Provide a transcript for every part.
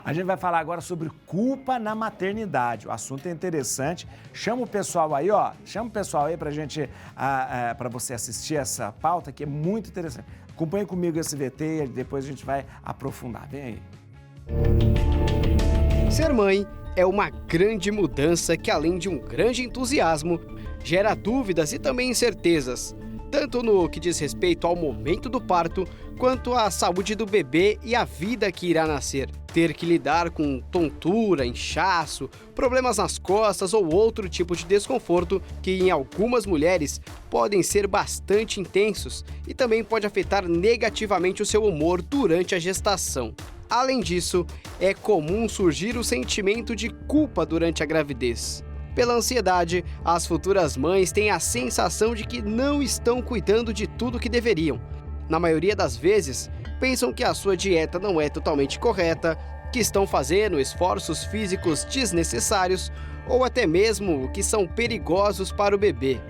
A gente vai falar agora sobre culpa na maternidade. O assunto é interessante. Chama o pessoal aí, ó. Chama o pessoal aí pra gente, pra você assistir essa pauta, que é muito interessante. Acompanhe comigo esse VT e depois a gente vai aprofundar. Vem aí. Ser mãe é uma grande mudança que, além de um grande entusiasmo, gera dúvidas e também incertezas, tanto no que diz respeito ao momento do parto, quanto à saúde do bebê e à vida que irá nascer. Ter que lidar com tontura, inchaço, problemas nas costas ou outro tipo de desconforto que em algumas mulheres podem ser bastante intensos e também pode afetar negativamente o seu humor durante a gestação. Além disso, é comum surgir o sentimento de culpa durante a gravidez. Pela ansiedade, as futuras mães têm a sensação de que não estão cuidando de tudo que deveriam. Na maioria das vezes, pensam que a sua dieta não é totalmente correta, que estão fazendo esforços físicos desnecessários ou até mesmo que são perigosos para o bebê.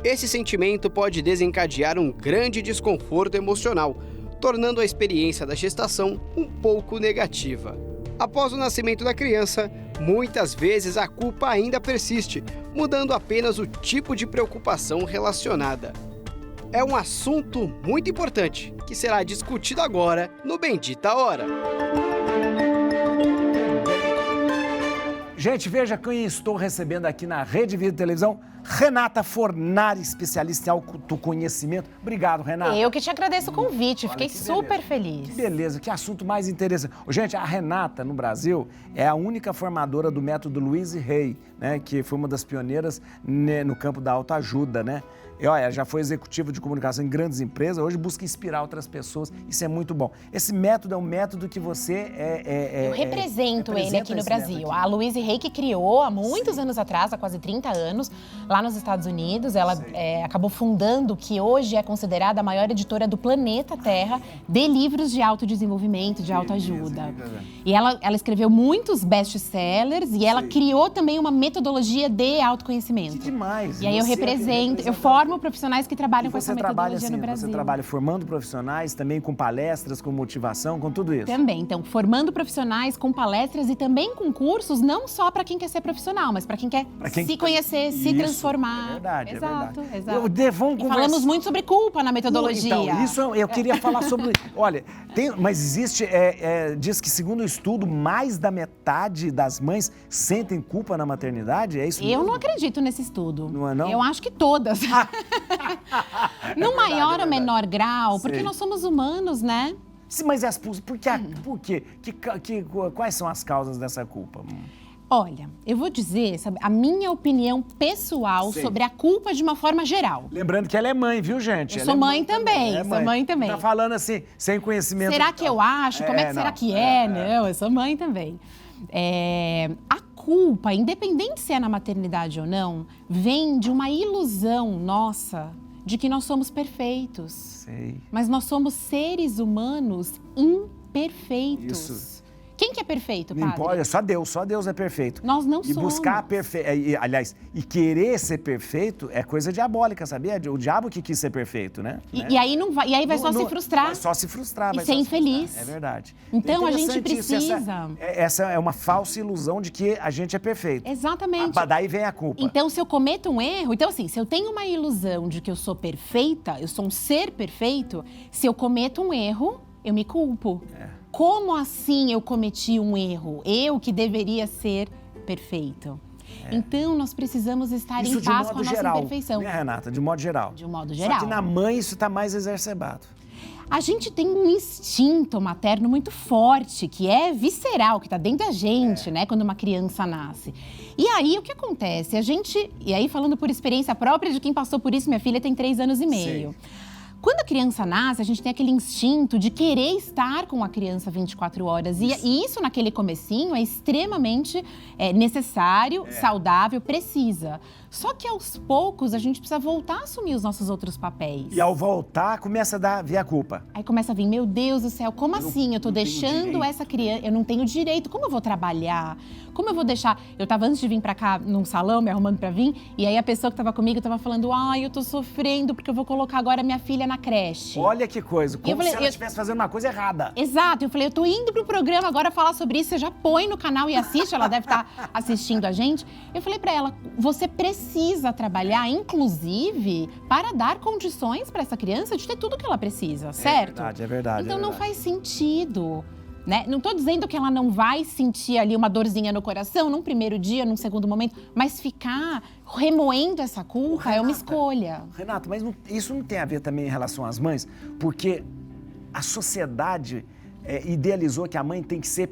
Esse sentimento pode desencadear um grande desconforto emocional, tornando a experiência da gestação um pouco negativa. Após o nascimento da criança, muitas vezes a culpa ainda persiste, mudando apenas o tipo de preocupação relacionada. É um assunto muito importante, que será discutido agora no Bendita Hora. Gente, veja quem estou recebendo aqui na Rede Vida Televisão. Renata Fornari, especialista em autoconhecimento. Obrigado, Renata. Eu que te agradeço o convite, fiquei que super feliz. Que beleza, que assunto mais interessante. Gente, a Renata, no Brasil, é a única formadora do método Louise Hay, né, que foi uma das pioneiras no campo da autoajuda, né? E olha, já foi executiva de comunicação em grandes empresas, hoje busca inspirar outras pessoas, isso é muito bom. Esse método é um método que você Eu represento ele aqui no Brasil. A Louise Hay que criou há muitos anos atrás, há quase 30 anos, lá nos Estados Unidos. Ela acabou fundando o que hoje é considerada a maior editora do planeta Terra de livros de autodesenvolvimento, de autoajuda. E ela escreveu muitos best-sellers e ela criou também uma metodologia de autoconhecimento. Que demais! E aí eu represento, eu formo profissionais que trabalham com essa metodologia no Brasil. Você trabalha formando profissionais, também com palestras, com motivação, com tudo isso? Também, então, formando profissionais com palestras e também com cursos, não só para quem quer ser profissional, mas para quem quer se conhecer, se transformar. É verdade, exato, é verdade. Exato. Falamos muito sobre culpa na metodologia. Então, isso eu queria falar sobre... Olha, mas existe, diz que segundo o estudo, mais da metade das mães sentem culpa na maternidade, é isso mesmo? Eu não acredito nesse estudo. Não é não? Eu acho que todas. No maior ou menor grau, porque nós somos humanos, né? Sim, mas por quê? Quais são as causas dessa culpa? Olha, eu vou dizer, sabe, a minha opinião pessoal sobre a culpa de uma forma geral. Lembrando que ela é mãe, viu, gente? Eu sou mãe também, sou mãe também. Tá falando assim, sem conhecimento. Será que eu acho? Como é que será que é? Não, eu sou mãe também. A culpa, independente se é na maternidade ou não, vem de uma ilusão nossa de que nós somos perfeitos. Sei. Mas nós somos seres humanos imperfeitos. Isso. Quem que é perfeito, padre? Não pode, só Deus é perfeito. Nós não somos. E buscar aliás, e querer ser perfeito é coisa diabólica, sabia? O diabo que quis ser perfeito, né? E aí não vai, e aí vai só se frustrar. Vai só se frustrar, e ser infeliz. É verdade. Então a gente precisa. Essa é uma falsa ilusão de que a gente é perfeito. Exatamente. Daí vem a culpa. Então, se eu cometo um erro, então assim, se eu tenho uma ilusão de que eu sou perfeita, eu sou um ser perfeito, se eu cometo um erro, eu me culpo. Como assim eu cometi um erro? Eu que deveria ser perfeito. Então, nós precisamos estar em paz com a nossa imperfeição. Né, Renata? De modo geral. De um modo geral. Só que na mãe isso está mais exacerbado. A gente tem um instinto materno muito forte, que é visceral, que está dentro da gente, né? Quando uma criança nasce. E aí, o que acontece? E aí, falando por experiência própria de quem passou por isso, minha filha tem 3 anos e meio. Sim. Quando a criança nasce, a gente tem aquele instinto de querer estar com a criança 24 horas. E isso, naquele comecinho, é extremamente necessário, saudável, precisa. Só que aos poucos a gente precisa voltar a assumir os nossos outros papéis. E ao voltar, começa a vir a culpa. Aí começa a vir, meu Deus do céu, como assim? Eu tô deixando essa criança, eu não tenho direito, como eu vou trabalhar? Como eu vou deixar? Eu tava antes de vir pra cá num salão, me arrumando pra vir, e aí a pessoa que tava comigo tava falando, ai, eu tô sofrendo porque eu vou colocar agora minha filha na creche. Olha que coisa, como falei, se ela estivesse fazendo uma coisa errada. Exato, eu falei, eu tô indo pro programa agora falar sobre isso, você já põe no canal e assiste, ela deve estar assistindo a gente. Eu falei pra ela, você precisa trabalhar, inclusive, para dar condições pra essa criança de ter tudo que ela precisa, certo? É verdade. Então não faz sentido, né? Não tô dizendo que ela não vai sentir ali uma dorzinha no coração num primeiro dia, num segundo momento, mas ficar remoendo essa culpa é uma escolha. Renata, mas isso não tem a ver também em relação às mães? Porque a sociedade idealizou que a mãe tem que ser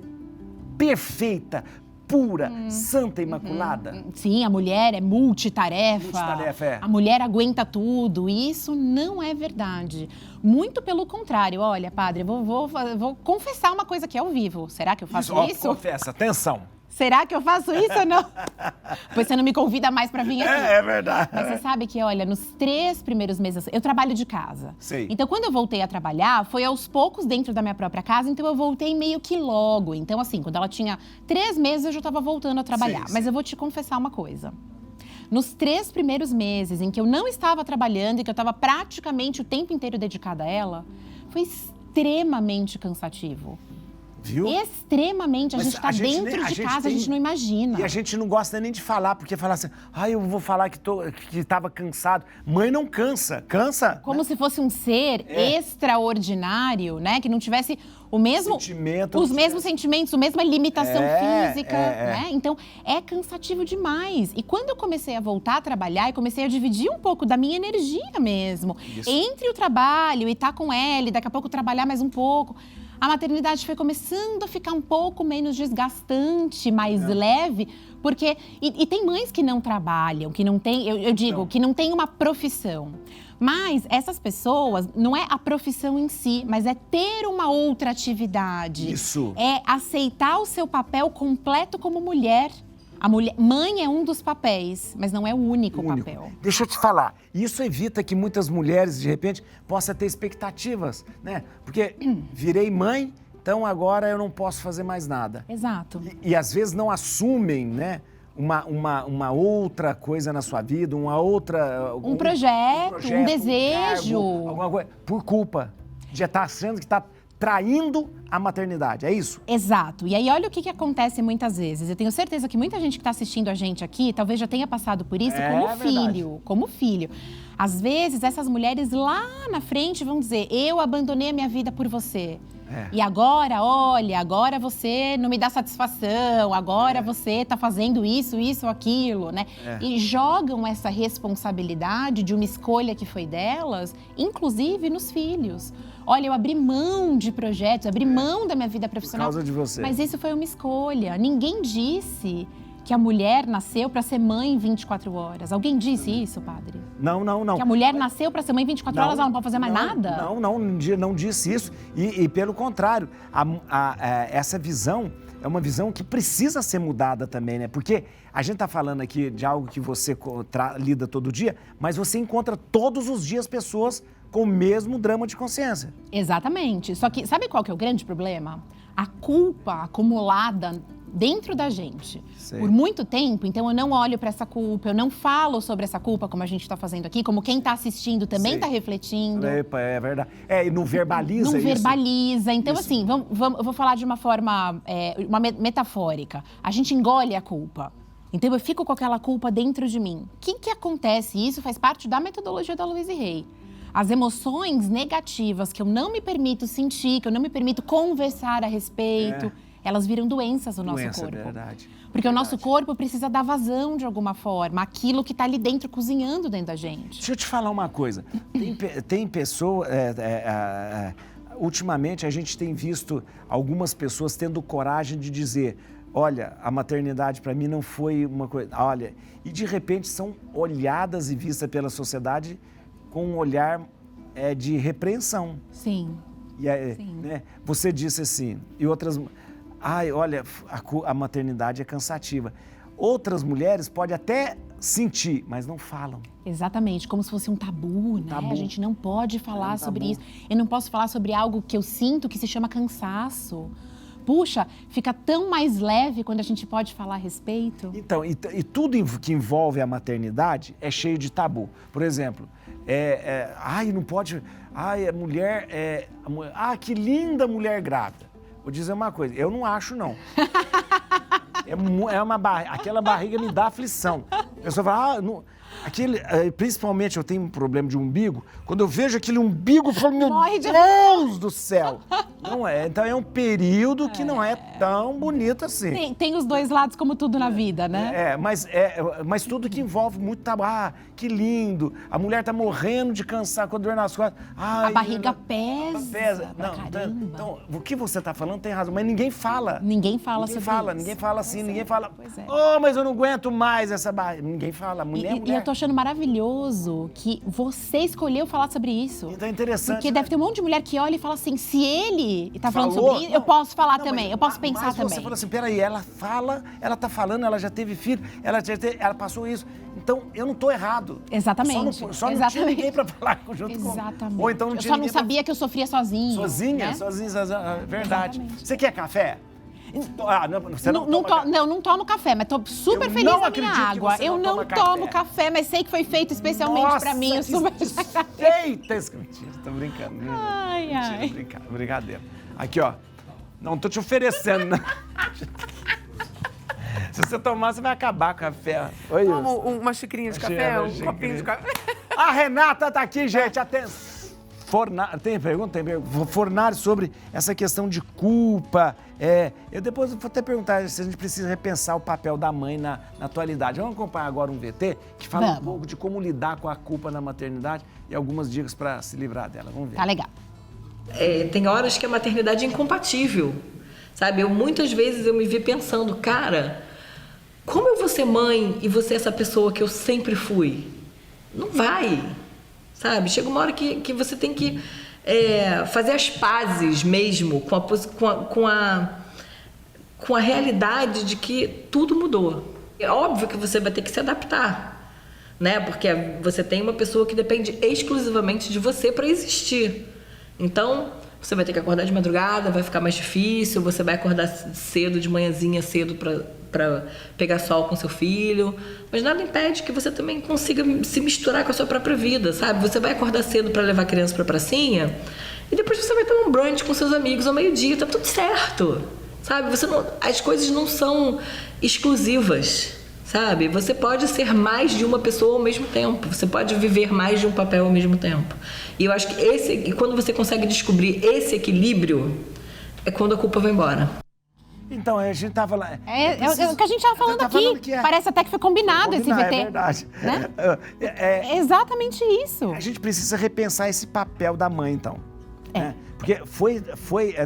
perfeita, pura, santa, imaculada. Sim, a mulher é multitarefa. Multitarefa, é. A mulher aguenta tudo. E isso não é verdade. Muito pelo contrário. Olha, padre, vou confessar uma coisa aqui ao vivo. Será que eu faço isso? Confessa, atenção. Será que eu faço isso ou não? Pois você não me convida mais pra vir aqui. É verdade. Mas você sabe que, olha, nos 3 primeiros meses, eu trabalho de casa. Sei. Então, quando eu voltei a trabalhar, foi aos poucos dentro da minha própria casa, então eu voltei meio que logo. Então, assim, quando ela tinha 3 meses, eu já estava voltando a trabalhar. Sei. Mas eu vou te confessar uma coisa. Nos 3 primeiros meses em que eu não estava trabalhando e que eu estava praticamente o tempo inteiro dedicada a ela, foi extremamente cansativo. Viu? Extremamente. A Mas gente está dentro de casa, a gente não imagina. E a gente não gosta nem de falar, porque falar assim, eu vou falar que estava cansado. Mãe não cansa. Cansa? Como se fosse um ser extraordinário, né? Que não tivesse o mesmo, os mesmos sentimentos, a mesma limitação física, né? Então, é cansativo demais. E quando eu comecei a voltar a trabalhar, eu comecei a dividir um pouco da minha energia mesmo. Isso. Entre o trabalho e estar com ela, e daqui a pouco trabalhar mais um pouco. A maternidade foi começando a ficar um pouco menos desgastante, mais leve, porque... E tem mães que não trabalham, que não têm, eu digo, que não têm uma profissão. Mas essas pessoas, não é a profissão em si, mas é ter uma outra atividade. Isso. É aceitar o seu papel completo como mulher. Mãe é um dos papéis, mas não é o único papel. Deixa eu te falar, isso evita que muitas mulheres, de repente, possam ter expectativas, né? Porque virei mãe, então agora eu não posso fazer mais nada. Exato. E às vezes não assumem, né? Uma outra coisa na sua vida, uma outra... Um projeto, um desejo. Alguma coisa, por culpa de estar achando que está traindo a maternidade, é isso? Exato. E aí, olha o que acontece muitas vezes. Eu tenho certeza que muita gente que está assistindo a gente aqui, talvez já tenha passado por isso como filho. Às vezes, essas mulheres lá na frente vão dizer, eu abandonei a minha vida por você. E agora, olha, agora você não me dá satisfação, agora você tá fazendo isso, aquilo, né? E jogam essa responsabilidade de uma escolha que foi delas, inclusive nos filhos. Olha, eu abri mão de projetos, abri mão da minha vida profissional. Por causa de você. Mas isso foi uma escolha. Ninguém disse que a mulher nasceu para ser mãe 24 horas. Alguém disse isso, padre? Não. Que a mulher nasceu para ser mãe 24 horas, ela não pode fazer mais nada? Não disse isso. E pelo contrário, essa visão é uma visão que precisa ser mudada também, né? Porque a gente está falando aqui de algo que você lida todo dia, mas você encontra todos os dias pessoas com o mesmo drama de consciência. Exatamente. Só que sabe qual que é o grande problema? A culpa acumulada dentro da gente. Sei. Por muito tempo, então eu não olho para essa culpa, eu não falo sobre essa culpa como a gente está fazendo aqui, como quem está assistindo também está refletindo. Epa, é verdade. E não verbaliza não isso. Não verbaliza. Então, isso. assim, eu vou falar de uma forma, uma metafórica. A gente engole a culpa. Então, eu fico com aquela culpa dentro de mim. O que acontece? Isso faz parte da metodologia da Louise Hay. As emoções negativas que eu não me permito sentir, que eu não me permito conversar a respeito, elas viram doenças no nosso corpo. É verdade. Porque o nosso corpo precisa dar vazão de alguma forma, aquilo que está ali dentro, cozinhando dentro da gente. Deixa eu te falar uma coisa. Tem pessoas... ultimamente, a gente tem visto algumas pessoas tendo coragem de dizer, olha, a maternidade para mim não foi uma coisa... Olha, e de repente são olhadas e vistas pela sociedade com um olhar de repreensão. Sim. Sim. Né, você disse assim, e outras... olha, a maternidade é cansativa. Outras mulheres podem até sentir, mas não falam. Exatamente, como se fosse um tabu, né? Tabu. A gente não pode falar sobre tabu. isso. Eu não posso falar sobre algo que eu sinto que se chama cansaço. Puxa, fica tão mais leve quando a gente pode falar a respeito. Então, e tudo que envolve a maternidade é cheio de tabu. Por exemplo, não pode... Ai, a mulher... que linda mulher grávida. Vou dizer uma coisa, eu não acho, não. Aquela barriga me dá aflição. A pessoa fala, principalmente eu tenho um problema de umbigo, quando eu vejo aquele umbigo, eu falo, meu Deus do céu! Não é, então é um período que não é tão bonito assim. Tem os dois lados, como tudo na vida, né? Mas tudo que envolve muito tabu. Que lindo! A mulher tá morrendo de cansar com a dor nas costas. A barriga pesa. Não, então, o que você tá falando tem razão, mas ninguém fala. Ninguém fala sobre isso. Ninguém fala assim, ninguém fala. Pois é. Mas eu não aguento mais essa barriga. Ninguém fala. E eu tô achando maravilhoso que você escolheu falar sobre isso. Então é interessante. Porque deve ter um monte de mulher que olha e fala assim, se ele tá falando Falou? sobre isso, eu posso falar Não, também, mas- eu posso pensar mas também. Você falou assim, peraí, ela tá falando, ela já teve filho, ela passou isso. Então, eu não tô errado. Exatamente. Só não tinha ninguém pra falar junto comigo. Exatamente. Ou então não eu tinha só não ninguém pra- sabia que eu sofria sozinho. Sozinha, né? sozinha, verdade. Exatamente. Você quer café? Você não toma café? Não tomo café, mas tô super Eu feliz não na minha acredito que água. você Eu não não toma tomo café. café, mas sei que foi feito especialmente Nossa, pra mim. Eu super... Eita, mentira, tô brincando. Ai, ai. Mentira, brincadeira. Aqui, ó. Não tô te oferecendo, não. Se você tomar, você vai acabar com o café. Oi, Como uma xicrinha de café, um copinho de café. A Renata tá aqui, gente. Atenção. Tem pergunta? Fornari sobre essa questão de culpa. Eu depois vou até perguntar se a gente precisa repensar o papel da mãe na atualidade. Vamos acompanhar agora um VT que fala um pouco de como lidar com a culpa na maternidade e algumas dicas para se livrar dela. Vamos ver. Tá legal. Tem horas que a maternidade é incompatível, sabe? Muitas vezes eu me vi pensando, cara, como eu vou ser mãe e você essa pessoa que eu sempre fui? Não vai, sabe? Chega uma hora que você tem que fazer as pazes mesmo com a realidade de que tudo mudou. É óbvio que você vai ter que se adaptar, né? Porque você tem uma pessoa que depende exclusivamente de você para existir. Então, você vai ter que acordar de madrugada, vai ficar mais difícil, você vai acordar cedo, de manhãzinha cedo para pegar sol com seu filho. Mas nada impede que você também consiga se misturar com a sua própria vida, sabe? Você vai acordar cedo para levar a criança para a pracinha e depois você vai tomar um brunch com seus amigos ao meio-dia, tá tudo certo, sabe? As coisas não são exclusivas, sabe? Você pode ser mais de uma pessoa ao mesmo tempo. Você pode viver mais de um papel ao mesmo tempo. E eu acho que quando você consegue descobrir esse equilíbrio, é quando a culpa vai embora. Então, a gente tava lá. É o que a gente tava falando aqui. Parece até que foi combinado esse VT. É verdade. Né? É exatamente isso. A gente precisa repensar esse papel da mãe, então. Né? Porque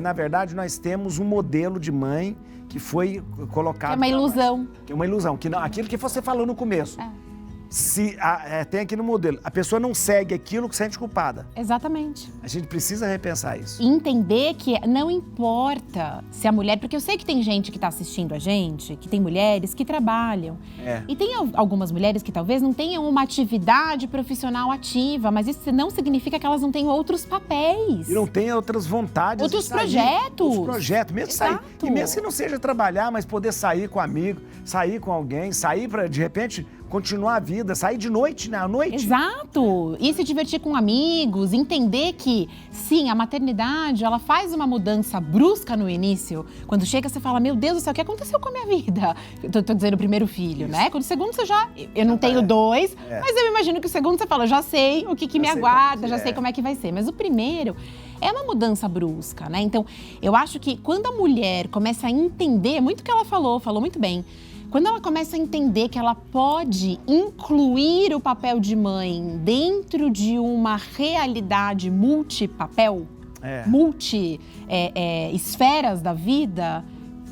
na verdade, nós temos um modelo de mãe que foi colocado... Que é uma ilusão. Que é uma ilusão. Aquilo que você falou no começo. Tem aqui no modelo. A pessoa não segue aquilo que sente culpada. Exatamente. A gente precisa repensar isso. E entender que não importa se a mulher... Porque eu sei que tem gente que está assistindo a gente, que tem mulheres que trabalham. E tem algumas mulheres que talvez não tenham uma atividade profissional ativa, mas isso não significa que elas não tenham outros papéis. E não tenham outras vontades. Outros de sair, projetos. Outros projetos, mesmo sair. Exato. E mesmo que não seja trabalhar, mas poder sair com amigo, sair com alguém, sair para, de repente, continuar a vida, sair de noite, né? À noite. Exato. E se divertir com amigos, entender que, sim, a maternidade, ela faz uma mudança brusca no início. Quando chega, você fala, meu Deus do céu, o que aconteceu com a minha vida? Tô dizendo o primeiro filho, né? Quando o segundo você já... Eu não tenho dois, mas eu imagino que o segundo você fala, já sei o que me aguarda, já sei como é que vai ser. Mas o primeiro é uma mudança brusca, né? Então, eu acho que quando a mulher começa a entender, muito o que ela falou muito bem, quando ela começa a entender que ela pode incluir o papel de mãe dentro de uma realidade multipapel, esferas da vida,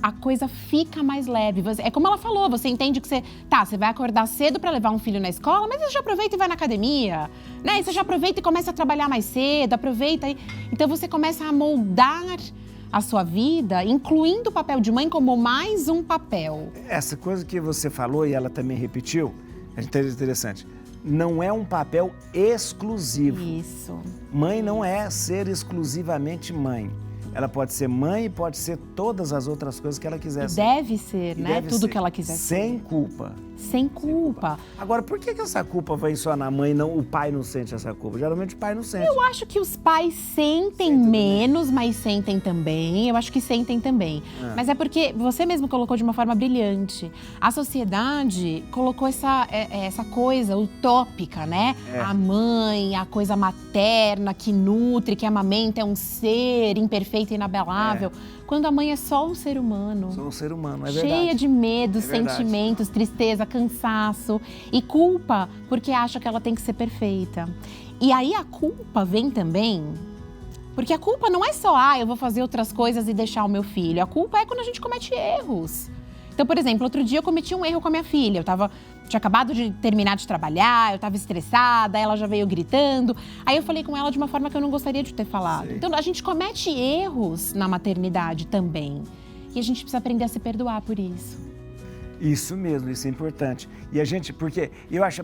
a coisa fica mais leve. É como ela falou, você entende que você vai acordar cedo para levar um filho na escola, mas você já aproveita e vai na academia, né? E você já aproveita e começa a trabalhar mais cedo, Então você começa a moldar a sua vida, incluindo o papel de mãe como mais um papel. Essa coisa que você falou e ela também repetiu, É interessante. Não é um papel exclusivo. Isso. Mãe não é ser exclusivamente mãe. Ela pode ser mãe e pode ser todas as outras coisas que ela quiser ser. Deve ser, E né? deve Tudo ser que ela quiser ser. sem culpa. Sem culpa. Agora, por que essa culpa vem só na mãe e não, o pai não sente essa culpa? Geralmente o pai não sente. Eu acho que os pais sentem menos, mas sentem também. Eu acho que sentem também. Mas é porque você mesmo colocou de uma forma brilhante. A sociedade colocou essa coisa utópica, né? A mãe, a coisa materna que nutre, que amamenta, é um ser imperfeito e inabelável. Quando a mãe é só um ser humano. Sou um ser humano, é verdade. Cheia de medos, É verdade. sentimentos, tristeza, cansaço e culpa, porque acha que ela tem que ser perfeita. E aí a culpa vem também, porque a culpa não é só, eu vou fazer outras coisas e deixar o meu filho. A culpa é quando a gente comete erros. Então, por exemplo, outro dia eu cometi um erro com a minha filha. Tinha acabado de terminar de trabalhar, eu estava estressada, ela já veio gritando. Aí eu falei com ela de uma forma que eu não gostaria de ter falado. Sei. Então, a gente comete erros na maternidade também. E a gente precisa aprender a se perdoar por isso. Isso mesmo, isso é importante. E a gente, porque eu acho,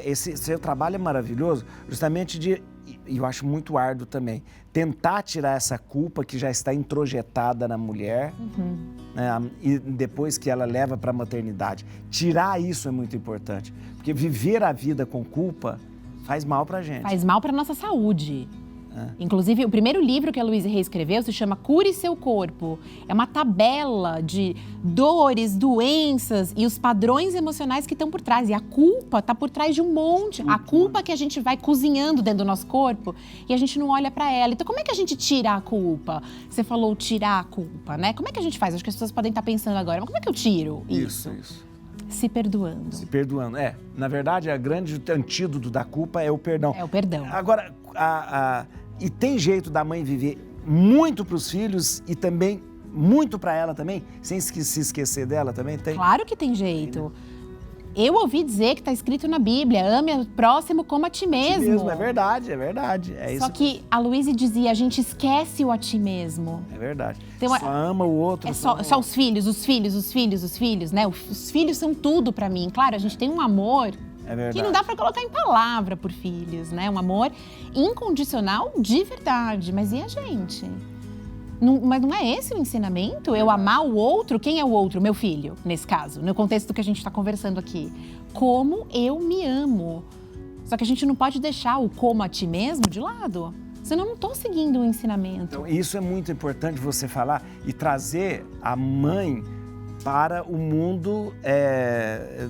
esse seu trabalho é maravilhoso, justamente e eu acho muito árduo também, tentar tirar essa culpa que já está introjetada na mulher, né, e depois que ela leva para a maternidade. Tirar isso é muito importante, porque viver a vida com culpa faz mal para a gente. Faz mal para nossa saúde. Inclusive, o primeiro livro que a Louise Hay escreveu se chama Cure Seu Corpo. É uma tabela de dores, doenças e os padrões emocionais que estão por trás. E a culpa está por trás de um monte. A culpa que a gente vai cozinhando dentro do nosso corpo e a gente não olha para ela. Então, como é que a gente tira a culpa? Você falou tirar a culpa, né? Como é que a gente faz? Acho que as pessoas podem estar pensando agora, mas como é que eu tiro isso? Isso. Se perdoando. Se perdoando. Na verdade, o grande antídoto da culpa é o perdão. É o perdão. Agora, e tem jeito da mãe viver muito para os filhos e também muito para ela também, sem se esquecer dela também? Tem? Claro que tem jeito. Eu ouvi dizer que está escrito na Bíblia, ame o próximo como a ti mesmo. É verdade, é verdade. É isso. Só que a Louise dizia, a gente esquece o a ti mesmo. É verdade. Então, só ama o outro. É só os filhos, né? Os filhos são tudo pra mim. Claro, a gente tem um amor que não dá pra colocar em palavra por filhos, né? Um amor incondicional de verdade. Mas e a gente? Mas não é esse o ensinamento? Eu amar o outro? Quem é o outro? Meu filho, nesse caso, no contexto que a gente está conversando aqui. Como eu me amo. Só que a gente não pode deixar o como a ti mesmo de lado. Senão eu não estou seguindo o ensinamento. Então, isso é muito importante você falar e trazer a mãe para o mundo,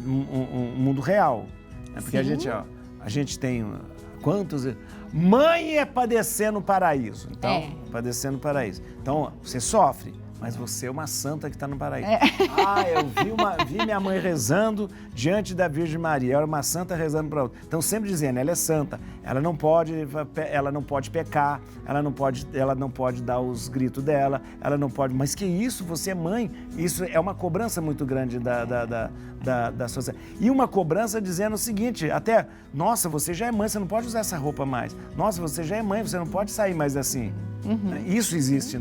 um mundo real. Né? Porque a gente tem quantos... Mãe é padecer no paraíso. Então, padecer no paraíso. Então, você sofre, mas você é uma santa que está no paraíso. Eu vi minha mãe rezando diante da Virgem Maria. Era uma santa rezando para outra. Então, sempre dizendo, ela é santa. Ela não pode pecar, ela não pode dar os gritos dela, ela não pode... Mas que isso? Você é mãe. Isso é uma cobrança muito grande da sociedade. E uma cobrança dizendo o seguinte, até, nossa, você já é mãe, você não pode usar essa roupa mais. Nossa, você já é mãe, você não pode sair mais assim. Isso existe.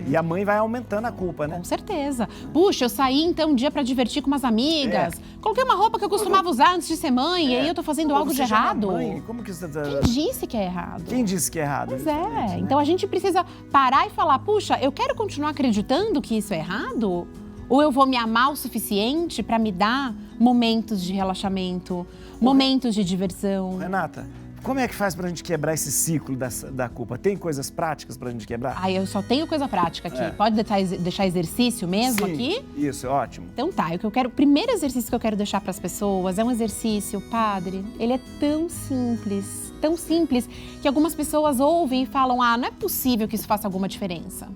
E a mãe vai aumentando a culpa, né? Com certeza. Puxa, eu saí então um dia pra divertir com umas amigas. Coloquei uma roupa que eu costumava usar antes de ser mãe e aí eu tô fazendo algo de errado. Mãe, como que você tá... Quem disse que é errado? Quem disse que é errado? Pois é. Então a gente precisa parar e falar, puxa, eu quero continuar acreditando que isso é errado? Ou eu vou me amar o suficiente pra me dar momentos de relaxamento, momentos de diversão? Renata, como é que faz pra gente quebrar esse ciclo da culpa? Tem coisas práticas pra gente quebrar? Eu só tenho coisa prática aqui. Pode deixar exercício mesmo aqui? Isso, ótimo. Então tá, o primeiro exercício que eu quero deixar para as pessoas é um exercício, padre, ele é tão simples, que algumas pessoas ouvem e falam, não é possível que isso faça alguma diferença.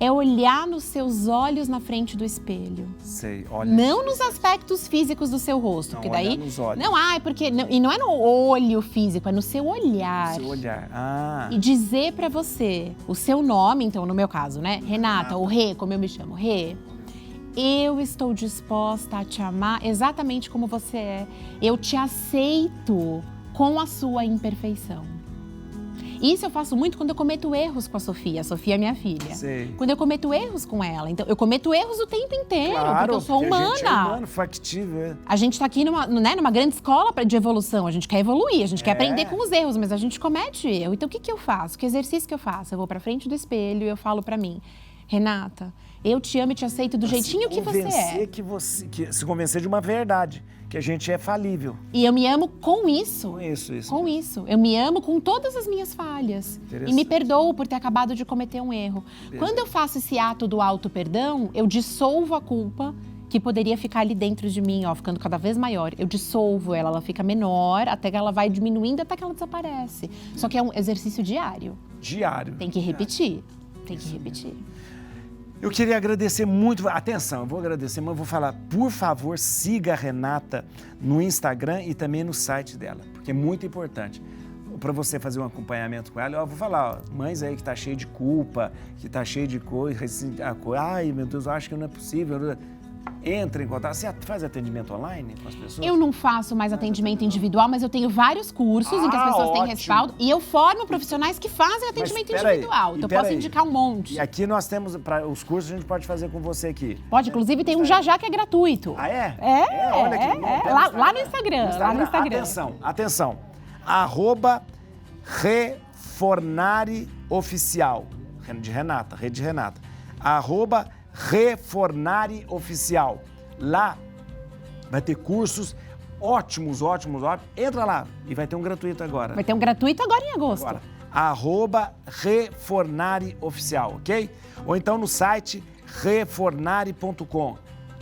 É olhar nos seus olhos na frente do espelho. Sei, olha. Não nos aspectos físicos do seu rosto, Não, porque daí... olhar nos olhos. E não é no olho físico, é no seu olhar. Seu olhar, E dizer pra você o seu nome, então, no meu caso, né? Renata, ou Rê, como eu me chamo, Rê. Eu estou disposta a te amar exatamente como você é. Eu te aceito com a sua imperfeição. Isso eu faço muito quando eu cometo erros com a Sofia. A Sofia é minha filha. Sei. Quando eu cometo erros com ela. Então, eu cometo erros o tempo inteiro, Claro, porque eu sou porque humana. A gente é humano, factível. É. A gente tá aqui numa grande escola de evolução. A gente quer evoluir, a gente quer aprender com os erros, mas a gente comete erro. Então, o que eu faço? Que exercício que eu faço? Eu vou pra frente do espelho e eu falo pra mim, Renata, eu te amo e te aceito do jeitinho que você é. Se convencer de uma verdade, que a gente é falível. E eu me amo com isso. Com isso. Eu me amo com todas as minhas falhas. E me perdoo por ter acabado de cometer um erro. Quando eu faço esse ato do auto-perdão, eu dissolvo a culpa que poderia ficar ali dentro de mim, ó, ficando cada vez maior. Eu dissolvo ela fica menor, até que ela vai diminuindo, até que ela desaparece. Só que é um exercício diário. Tem que repetir. Eu queria agradecer muito, atenção, eu vou agradecer, mas eu vou falar, por favor, siga a Renata no Instagram e também no site dela, porque é muito importante. Para você fazer um acompanhamento com ela, eu vou falar, ó, mães aí que tá cheio de culpa, que tá cheio de coisa, ai meu Deus, eu acho que não é possível. Entra em contato. Você faz atendimento online com as pessoas? Eu não faço mais atendimento individual, mas eu tenho vários cursos em que as pessoas têm respaldo. E eu formo profissionais que fazem atendimento individual. Então eu posso indicar um monte. E aqui nós temos, para os cursos a gente pode fazer com você aqui. Pode, inclusive tem um já que é gratuito. Ah, é? Olha que bom. Lá no Instagram. Atenção. @Refornari_Oficial. De Renata, Rede Renata. @Refornari_Oficial. Lá vai ter cursos ótimos. Entra lá e vai ter um gratuito agora. Vai ter um gratuito agora em agosto. @Refornari_Oficial, ok? Ou então no site refornari.com.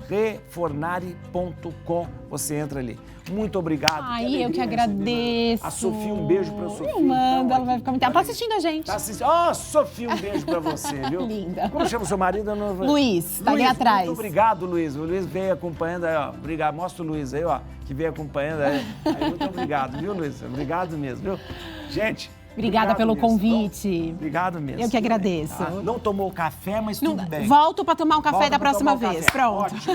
Refornari.com, você entra ali. Muito obrigado. Ai, eu que agradeço. A Sofia, um beijo pra Sofia. Eu mando, ela vai ficar muito... Ela tá assistindo a gente. Tá assistindo. Ó, Sofia, um beijo pra você, viu? Linda. Como chama o seu marido? Luiz, tá ali atrás. Muito obrigado, Luiz. O Luiz veio acompanhando aí, ó. Obrigado. Mostra o Luiz aí, ó, que veio acompanhando aí. Muito obrigado, viu, Luiz? Obrigado mesmo, viu? Gente... Obrigada pelo convite. Obrigado mesmo. Eu que agradeço. Não tomou café, mas tudo bem. Volto pra tomar um café da próxima vez. Pronto. Ótimo.